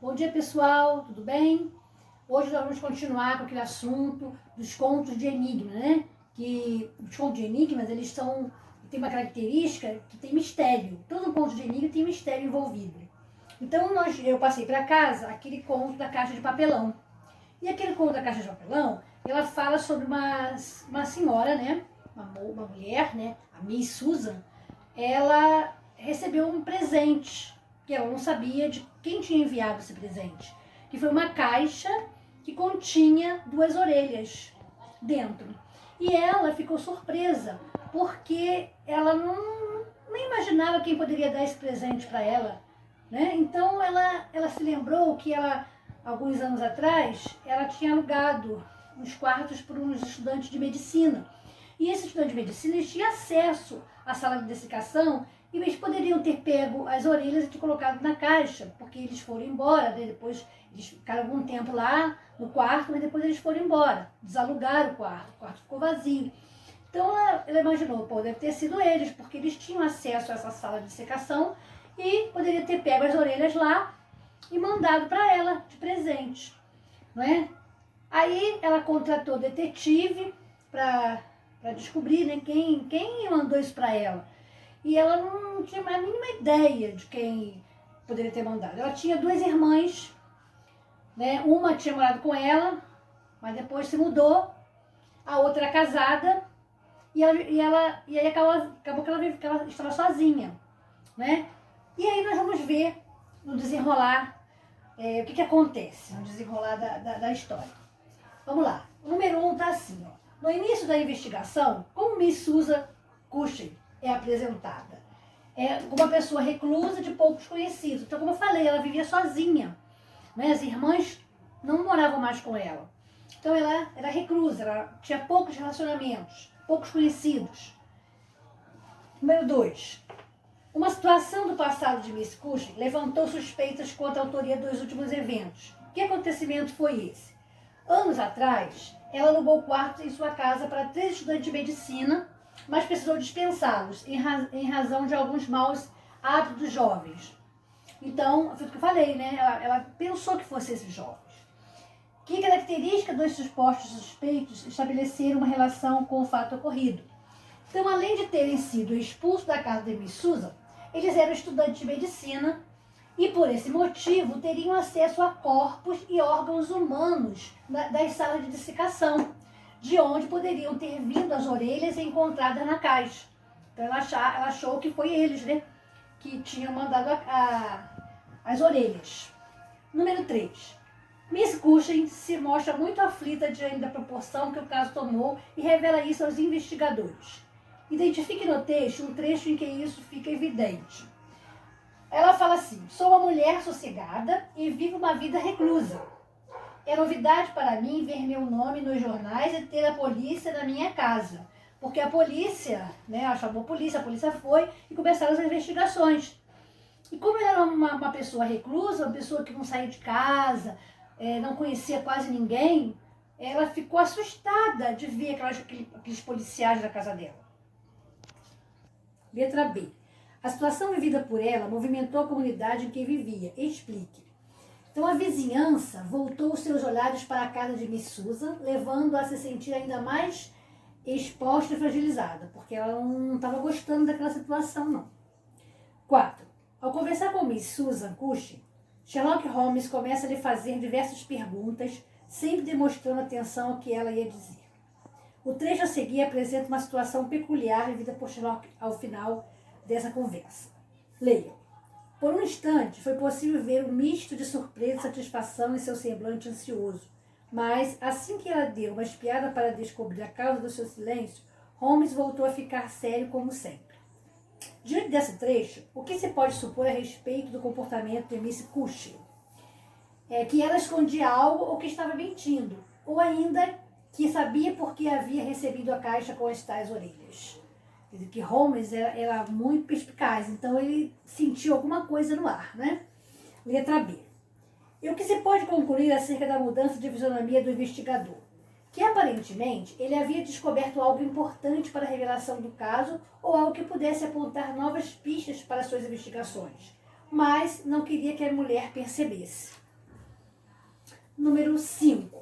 Bom dia, pessoal, tudo bem? Hoje nós vamos continuar com aquele assunto dos contos de enigma, né? Que os contos de enigmas, eles têm uma característica que tem mistério. Todo conto de enigma tem mistério envolvido. Então eu passei para casa aquele conto da caixa de papelão. E aquele conto da caixa de papelão, ela fala sobre uma senhora, né? Uma mulher, né? A Miss Susan. Ela recebeu um presente que ela não sabia de quem tinha enviado esse presente, que foi uma caixa que continha 2 orelhas dentro. E ela ficou surpresa, porque ela nem imaginava quem poderia dar esse presente para ela, né? Então ela se lembrou que alguns anos atrás, ela tinha alugado uns quartos para uns estudantes de medicina. E esse estudante de medicina, eles tinham acesso à sala de dessecação e eles poderiam ter pego as orelhas e ter colocado na caixa, porque eles foram embora, né? Depois eles ficaram algum tempo lá no quarto, mas depois eles foram embora, desalugaram o quarto ficou vazio. Então ela imaginou, deve ter sido eles, porque eles tinham acesso a essa sala de dissecação e poderia ter pego as orelhas lá e mandado para ela de presente, não é? Aí ela contratou detetive para descobrir, né, quem mandou isso para ela. E ela não tinha a mínima ideia de quem poderia ter mandado. Ela tinha 2 irmãs, né? Uma tinha morado com ela, mas depois se mudou. A outra era casada e aí acabou que ela estava sozinha, né? E aí nós vamos ver no desenrolar o que acontece no desenrolar da história. Vamos lá. O número 1 está assim, ó. No início da investigação, como Miss Susan Cushing é apresentada? É uma pessoa reclusa de poucos conhecidos. Então, como eu falei, ela vivia sozinha, né? As irmãs não moravam mais com ela. Então, ela era reclusa, ela tinha poucos relacionamentos, poucos conhecidos. Número 2. Uma situação do passado de Miss Cushing levantou suspeitas quanto à autoria dos últimos eventos. Que acontecimento foi esse? Anos atrás, ela alugou quartos em sua casa para 3 estudantes de medicina, mas precisou dispensá-los em razão de alguns maus hábitos dos jovens. Então, foi o que eu falei, né? Ela pensou que fossem esses jovens. Que característica dos supostos suspeitos estabeleceram uma relação com o fato ocorrido? Então, além de terem sido expulsos da casa de Miss Susan, eles eram estudantes de medicina e, por esse motivo, teriam acesso a corpos e órgãos humanos das salas de dissecação, de onde poderiam ter vindo as orelhas encontradas na caixa. Então, ela achou que foi eles, né, que tinham mandado as orelhas. Número 3. Miss Cushing se mostra muito aflita diante da proporção que o caso tomou e revela isso aos investigadores. Identifique no texto um trecho em que isso fica evidente. Ela fala assim: sou uma mulher sossegada e vivo uma vida reclusa. É novidade para mim ver meu nome nos jornais e ter a polícia na minha casa. Porque a polícia, né, ela chamou a polícia foi e começaram as investigações. E como ela era uma pessoa reclusa, uma pessoa que não saía de casa, não conhecia quase ninguém, ela ficou assustada de ver aqueles policiais na casa dela. Letra B. A situação vivida por ela movimentou a comunidade em que vivia. Explique. Então a vizinhança voltou os seus olhares para a casa de Miss Susan, levando-a a se sentir ainda mais exposta e fragilizada, porque ela não estava gostando daquela situação, não. 4. Ao conversar com Miss Susan Cushing, Sherlock Holmes começa a lhe fazer diversas perguntas, sempre demonstrando atenção ao que ela ia dizer. O trecho a seguir apresenta uma situação peculiar vivida por Sherlock ao final dessa conversa. Leiam. Por um instante, foi possível ver um misto de surpresa e satisfação em seu semblante ansioso. Mas, assim que ela deu uma espiada para descobrir a causa do seu silêncio, Holmes voltou a ficar sério como sempre. Diante desse trecho, o que se pode supor a respeito do comportamento de Miss Cushing? É que ela escondia algo ou que estava mentindo, ou ainda que sabia por que havia recebido a caixa com as tais orelhas. Quer dizer, que Holmes era muito perspicaz, então ele sentiu alguma coisa no ar, né? Letra B. E o que se pode concluir acerca da mudança de fisionomia do investigador? Que aparentemente ele havia descoberto algo importante para a revelação do caso ou algo que pudesse apontar novas pistas para suas investigações, mas não queria que a mulher percebesse. Número 5.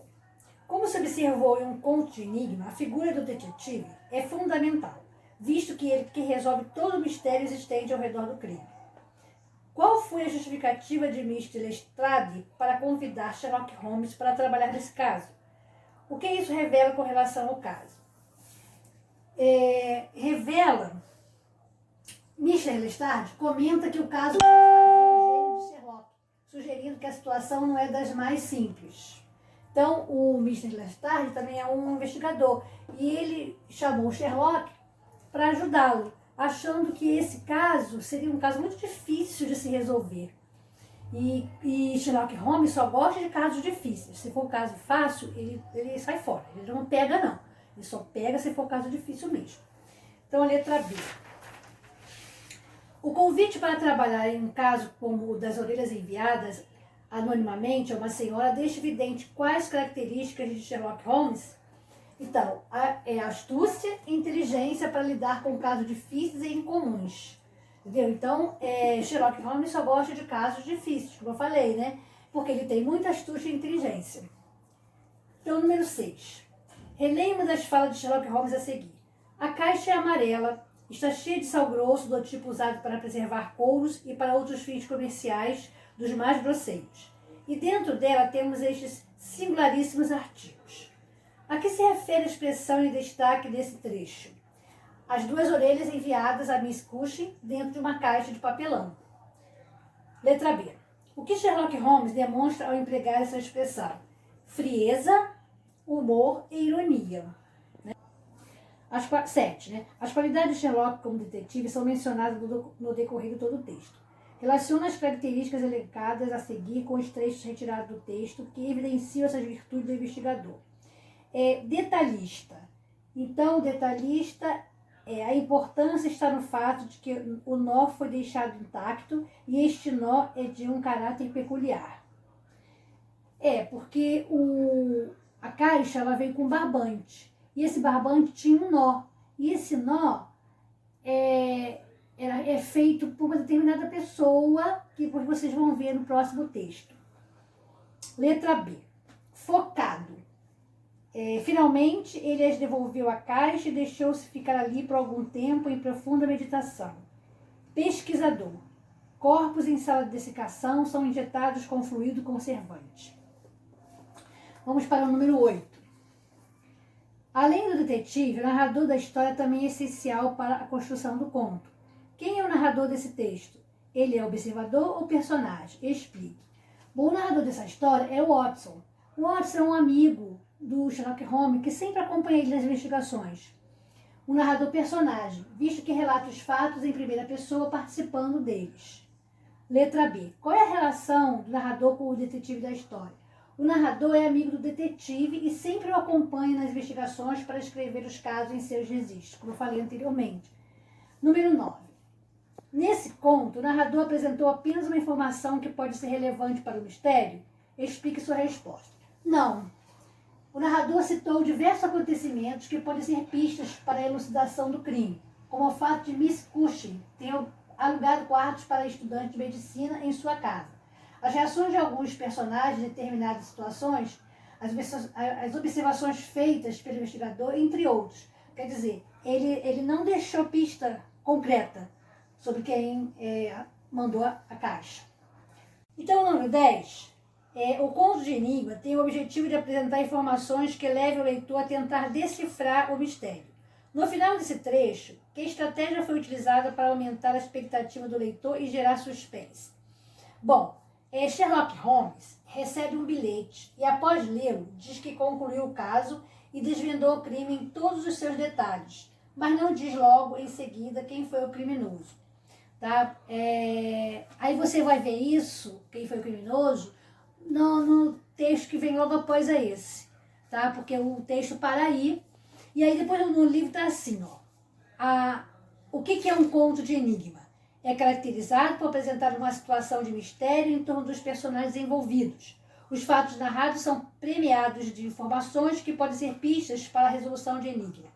Como se observou em um conto de enigma, a figura do detetive é fundamental, visto que ele que resolve todo o mistério existente ao redor do crime. Qual foi a justificativa de Mr. Lestrade para convidar Sherlock Holmes para trabalhar nesse caso? O que isso revela com relação ao caso? Revela, Mr. Lestrade comenta que o caso pode fazer o gênio de Sherlock, sugerindo que a situação não é das mais simples. Então, o Mr. Lestrade também é um investigador e ele chamou o Sherlock para ajudá-lo, achando que esse caso seria um caso muito difícil de se resolver. E Sherlock Holmes só gosta de casos difíceis. Se for um caso fácil, ele sai fora. Ele não pega, não. Ele só pega se for um caso difícil mesmo. Então, a letra B. O convite para trabalhar em um caso como o das orelhas enviadas anonimamente a uma senhora deixa evidente quais características de Sherlock Holmes. Então, é astúcia e inteligência para lidar com casos difíceis e incomuns. Entendeu? Então, Sherlock Holmes só gosta de casos difíceis, como eu falei, né? Porque ele tem muita astúcia e inteligência. Então, número 6. Relembro das falas de Sherlock Holmes a seguir. A caixa é amarela, está cheia de sal grosso do tipo usado para preservar couros e para outros fins comerciais dos mais grosseiros. E dentro dela temos estes singularíssimos artigos. A que se refere a expressão em destaque desse trecho? As duas orelhas enviadas a Miss Cushing dentro de uma caixa de papelão. Letra B. O que Sherlock Holmes demonstra ao empregar essa expressão? Frieza, humor e ironia. 7. Né? As qualidades de Sherlock como detetive são mencionadas no decorrer de todo o texto. Relaciona as características elencadas a seguir com os trechos retirados do texto que evidenciam essas virtudes do investigador. Detalhista. Então, o detalhista, a importância está no fato de que o nó foi deixado intacto e este nó é de um caráter peculiar. Porque a caixa ela veio com barbante e esse barbante tinha um nó. E esse nó é feito por uma determinada pessoa que depois vocês vão ver no próximo texto. Letra B. Focado. Finalmente, ele as devolveu à caixa e deixou-se ficar ali por algum tempo em profunda meditação. Pesquisador. Corpos em sala de dessecação são injetados com fluido conservante. Vamos para o número 8. Além do detetive, o narrador da história também é essencial para a construção do conto. Quem é o narrador desse texto? Ele é observador ou personagem? Explique. Bom, o narrador dessa história é o Watson. O Watson é um amigo do Sherlock Holmes que sempre acompanha ele nas investigações. Um narrador personagem, visto que relata os fatos em primeira pessoa participando deles. Letra B. Qual é a relação do narrador com o detetive da história? O narrador é amigo do detetive e sempre o acompanha nas investigações para escrever os casos em seus registros, como eu falei anteriormente. Número 9. Nesse conto, o narrador apresentou apenas uma informação que pode ser relevante para o mistério? Explique sua resposta. Não. O narrador citou diversos acontecimentos que podem ser pistas para a elucidação do crime, como o fato de Miss Cushing ter alugado quartos para estudantes de medicina em sua casa, as reações de alguns personagens em determinadas situações, as observações feitas pelo investigador, entre outros. Quer dizer, ele não deixou pista concreta sobre quem mandou a caixa. Então, o número 10, o conto de enigma tem o objetivo de apresentar informações que levem o leitor a tentar decifrar o mistério. No final desse trecho, que estratégia foi utilizada para aumentar a expectativa do leitor e gerar suspense? Bom, Sherlock Holmes recebe um bilhete e, após lê-lo, diz que concluiu o caso e desvendou o crime em todos os seus detalhes, mas não diz logo em seguida quem foi o criminoso. Tá? Aí você vai ver isso, quem foi o criminoso, no texto que vem logo após esse, tá? Porque o texto para aí, e aí depois no livro está assim, o que é um conto de enigma? É caracterizado por apresentar uma situação de mistério em torno dos personagens envolvidos. Os fatos narrados são premiados de informações que podem ser pistas para a resolução de enigma.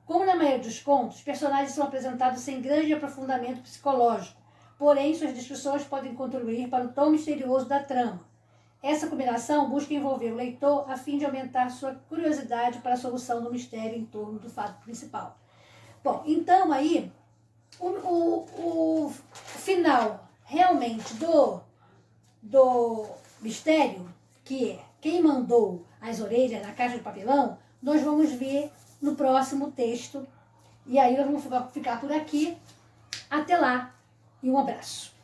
Como na maioria dos contos, os personagens são apresentados sem grande aprofundamento psicológico, porém suas descrições podem contribuir para o tom misterioso da trama. Essa combinação busca envolver o leitor a fim de aumentar sua curiosidade para a solução do mistério em torno do fato principal. Bom, então aí, o final realmente do mistério, que é quem mandou as orelhas na caixa de papelão, nós vamos ver no próximo texto. E aí nós vamos ficar por aqui. Até lá e um abraço.